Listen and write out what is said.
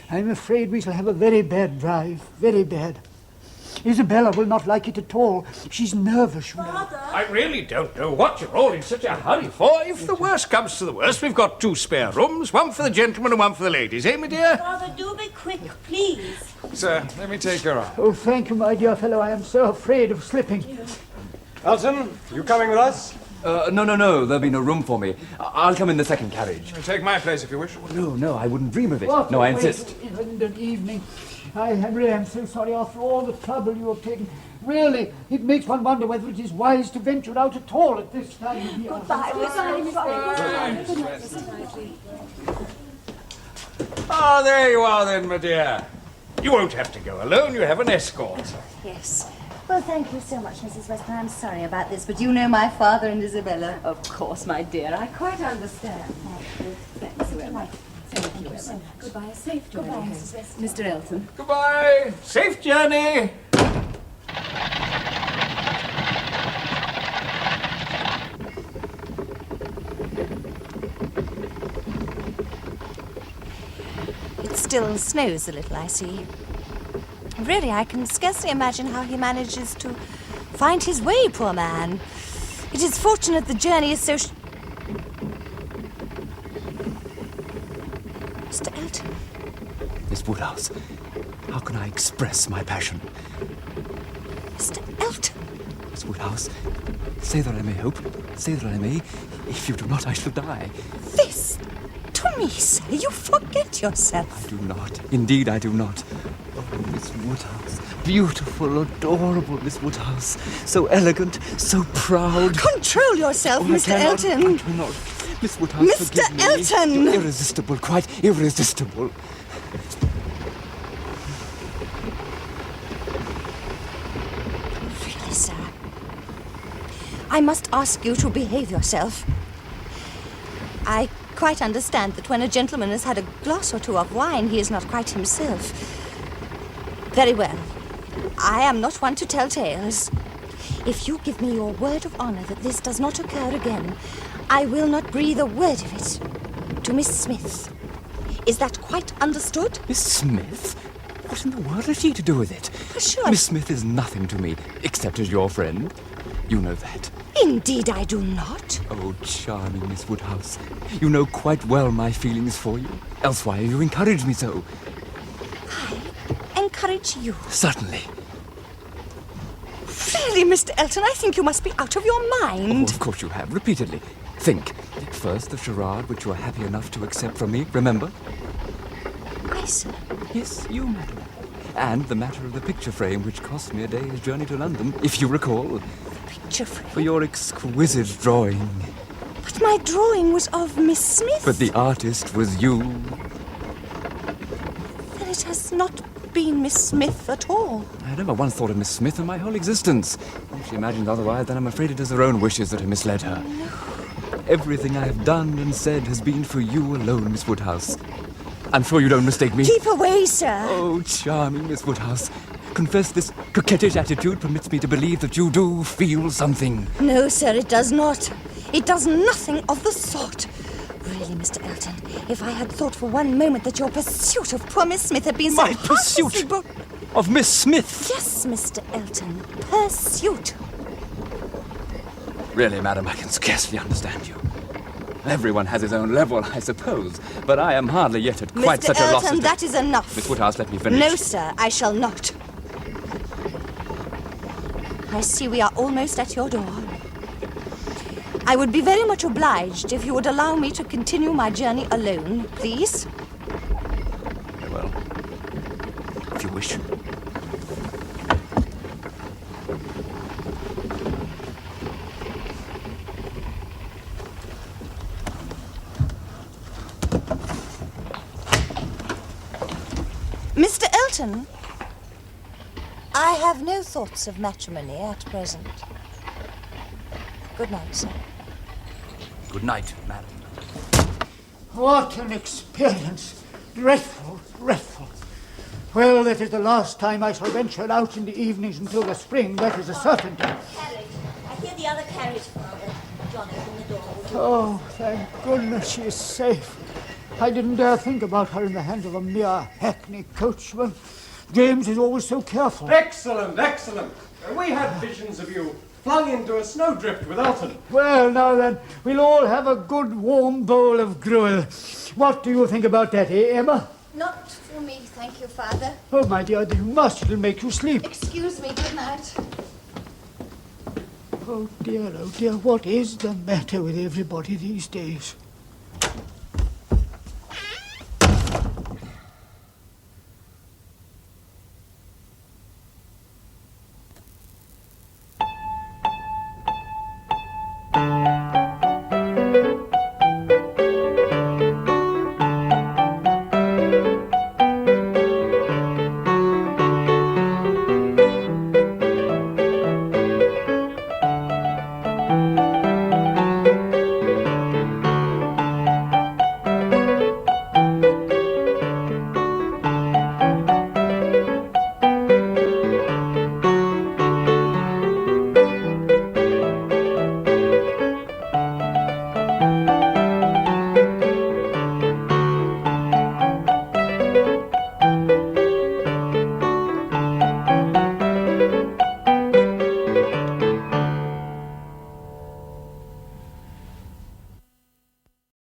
I'm afraid we shall have a very bad drive, very bad. Isabella will not like it at all. She's nervous, you know. Father? I really don't know what you're all in such a hurry for. If the worst comes to the worst, we've got 2 spare rooms, one for the gentlemen and one for the ladies, eh, my dear? Father, do be quick, please. Sir, let me take her up. Oh, thank you, my dear fellow. I am so afraid of slipping. Elton, you coming with us? No. There'll be no room for me. I'll come in the second carriage. Take my place if you wish. No, I wouldn't dream of it. What No, a I waste insist. of an evening. I really am so sorry after all the trouble you have taken. Really, it makes one wonder whether it is wise to venture out at all at this time of year. Goodbye, Ah, there you are then, my dear. You won't have to go alone. You have an escort. Yes. Well, thank you so much, Mrs. Weston. I'm sorry about this, but you know my father and Isabella. Of course, my dear. I quite understand. Thanks very much. Thank you, Emma. Goodbye, a safe journey. Goodbye, Mrs. Weston. Mr. Elton. Goodbye. Safe journey. It still snows a little, I see. Really, I can scarcely imagine how he manages to find his way, poor man. It is fortunate the journey is so... Mr. Elton. Miss Woodhouse, how can I express my passion? Mr. Elton. Miss Woodhouse, say that I may hope, say that I may. If you do not, I shall die. This, to me, sir, you forget yourself. I do not. Indeed, I do not. Oh, Miss Woodhouse. Beautiful, adorable Miss Woodhouse. So elegant, so proud. Control yourself, Oh, Mr. I cannot, Elton. I cannot. Miss Woodhouse, Mr. forgive me. Elton! You're irresistible, quite irresistible. Really, sir, I must ask you to behave yourself. I quite understand that when a gentleman has had a glass or 2 of wine, he is not quite himself. Very well. I am not one to tell tales. If you give me your word of honor that this does not occur again, I will not breathe a word of it to Miss Smith. Is that quite understood? Miss Smith? What in the world has she to do with it? Sure. Miss Smith is nothing to me, except as your friend. You know that. Indeed I do not. Oh, charming Miss Woodhouse. You know quite well my feelings for you. Else why have you encouraged me so? I encourage you. Certainly. Really, Mr. Elton, I think you must be out of your Oh, mind. of course you have, repeatedly. Think. First, the charade which you are happy enough to accept from me, remember? I, sir. Yes, you, madam. And the matter of the picture frame which cost me a day's journey to London, if you recall, Picture frame. for your exquisite drawing. But my drawing was of Miss Smith. But the artist was you. Then it has not been Miss Smith at all. I never once thought of Miss Smith in my whole existence. If she imagined otherwise, then I'm afraid it is her own wishes that have misled her. No. Everything I have done and said has been for you alone, Miss Woodhouse. I'm sure you don't mistake me. Keep away, sir. Oh, charming Miss Woodhouse. Confess this coquettish attitude permits me to believe that you do feel something. No, sir, it does not. It does nothing of the sort. Really, Mr. Elton, if I had thought for one moment that your pursuit of poor Miss Smith had been so My pursuit? heartlessly Of Miss Smith? Yes, Mr. Elton, pursuit. Really, madam, I can scarcely understand you. Everyone has his own level, I suppose, but I am hardly yet at quite Mr. such a loss Elton, as that is enough. Miss Woodhouse, let me finish. No, sir, I shall not. I see we are almost at your door. I would be very much obliged if you would allow me to continue my journey alone, please. Very well. If you wish. Mr. Elton, I have no thoughts of matrimony at present. Good night, sir. Good night, madam. What an experience. Dreadful, dreadful. Well, that is the last time I shall venture out in the evenings until the spring, that is a certainty. Carriage. I hear the other carriage, Father. John, open the door. Oh, thank goodness she is safe. I didn't dare think about her in the hands of a mere hackney coachman. James is always so careful. Excellent, excellent. We had visions of you flung into a snowdrift with Elton. Well, now then, we'll all have a good warm bowl of gruel. What do you think about that, eh, Emma? Not for me, thank you, Father. Oh, my dear, you must. It'll make you sleep. Excuse me, good night. Oh, dear, what is the matter with everybody these days?